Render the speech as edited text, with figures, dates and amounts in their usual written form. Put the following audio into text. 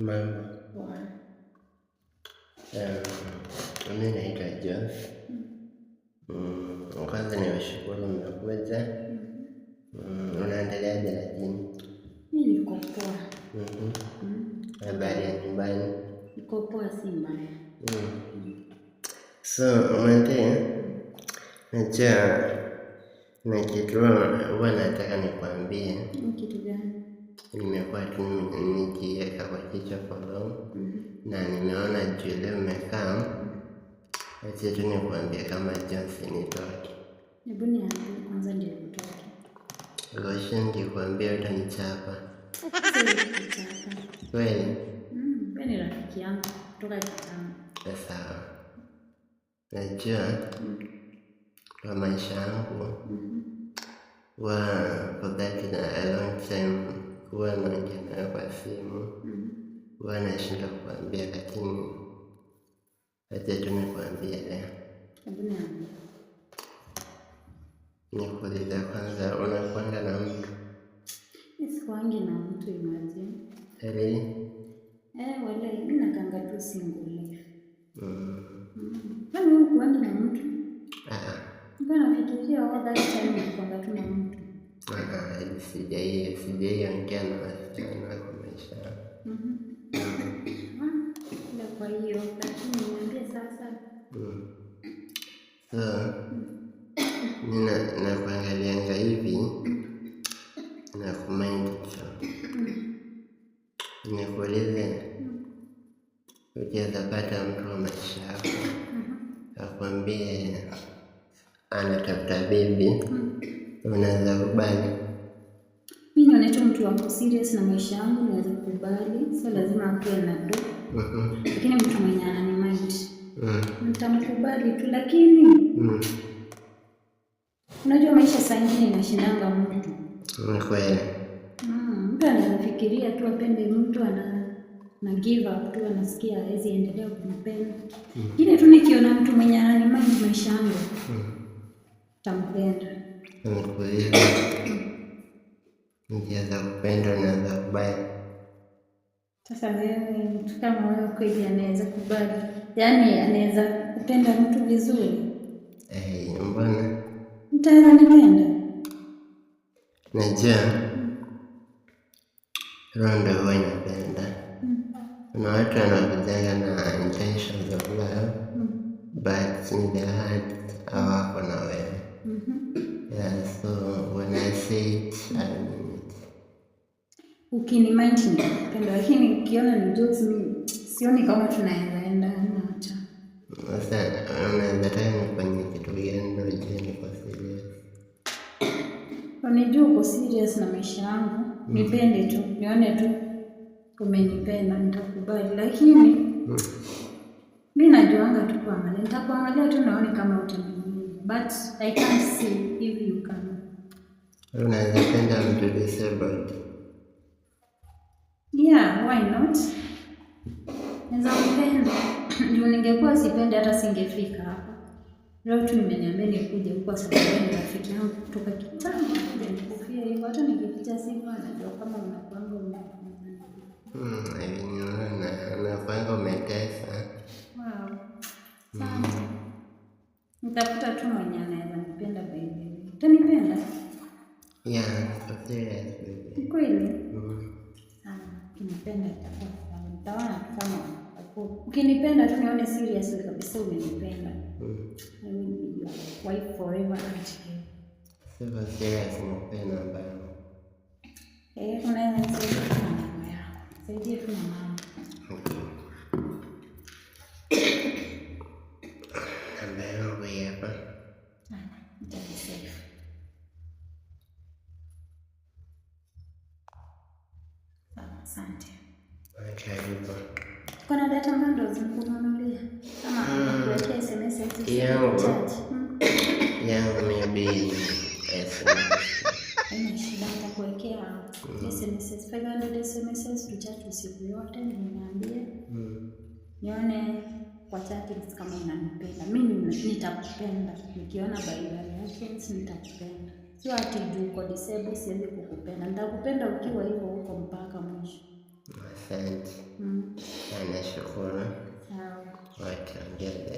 Mambo. Poa. Mimi naitwa Jones. Kwanza niwashukuru mmekuja. Unaendeleaje lakini? Mimi niko poa. Habari ya nyumbani? Niko poa, si mbaya. So, najua na kitu huwa nataka nikwambie. Kitu gani? Nimekuwa tu nikiweka kwa kichwa for long. Na nimeona juu leo umekaa. Acha tu nikwambie kama Jones nitoke. Hebu niambie kwanza ndio utoke. Gosha nikikwambia utanichapa. Sikuchapa. Kweli? Wewe ni rafiki yangu kutoka kitambo. Sawa. Najua kwa maisha yangu huwa for that a long time huwa naongea nayo kwa simu. Huwa nashinda kukwambia lakini acha tu nikwambie leo. Hebu niambie. Nikuulize kwanza, unakuanga na mtu? Sikuangi na mtu, imagine. Really? Wala mimi nakanga tu single life. Wewe hukuangi na mtu? Mbona nafikiria all that time nakanga tu na mtu? Sijaiongea na wasichana kwa maisha yangu. Kwa hiyo lakini niambie sasa. So, nakuangalianga hivi na kumind tu. Nikuulize, ukiweza pata mtu wa maisha yako akwambie anatafuta bibi, unaweza kubali? Mimi naona mtu wako serious na maisha yangu, naweza kukubali. Sio lazima akuwe na do. Lakini mtu mwenye ananimind nitamkubali tu, lakini unajua maisha saa nyingine inashindanga mtu. Ni kweli. Mtu anafikiria tu apende mtu, na give up tu, anasikia hawezi endelea kumpenda. Lakini tu nikiona mtu mwenye ananimind maisha yangu, tampenda. Nikuulize, nikiweza kupenda unaweza kubali? Sasa wewe mtu kama wewe kweli anaweza kubali? Yaani anaweza kupenda mtu vizuri? Mbona? Mtaweza nipenda? Najua roho ndio huwa inapenda. Kuna watu wanakujenga na intentions of love, but in their heart hawako na wewe. So when I say it, I mean it. Ukinimind nikupenda, lakini ukiona ni jokes, mimi sioni kama tunaweza enda na acha. Sasa unaweza taka nifanye kitu gani ndio ujue niko serious? Unajua uko serious na maisha yangu, nipende tu, nione tu umenipenda, nitakubali. Lakini mimi najuanga tu kuangalia, nitakuangalia tu naone kama utanimini, but I can't see if you can. Unaweza penda mtu disabled? Yeah, why not? Naweza kupenda. Ndio ningekuwa sipende hata singefika hapa. Leo tu nimeniambia nikuje huko sababu ni rafiki yangu kutoka kitambo. Ndio nikufia hivyo, hata nikipitia simu anajua kama unakuanga unakuanga umetesa. Wow. Sana. Nitafuta tu mwenye anaweza nipenda baby. Utanipenda? Yeah, for serious baby. Kweli? Ukinipenda nitaona kama ukinipenda tu nione seriously kabisa umenipenda. I will be your wife forever and ever. Sio serious mpenda mbaya. Unaweza nisaidia tu na mambo yako. Saidia tu na mama. Ambaye wewe hapa. Nitanisaidia. Asante. Karibu. Kuna data bundles nikununulia? Kama kuwekea SMS yangu maybe SMS. Haina shida, nitakuwekea SMS 500 SMS tuchat usiku yote, niambie. Nione kwa chat kama unanipenda. Mimi nitakupenda. Nikiona by reactions nitakupenda. Sio ati juu uko disabled siwezi kukupenda. Nitakupenda ukiwa hivyo huko mpaka mwisho. Asante. Nashukuru. Sawa. Wataongea.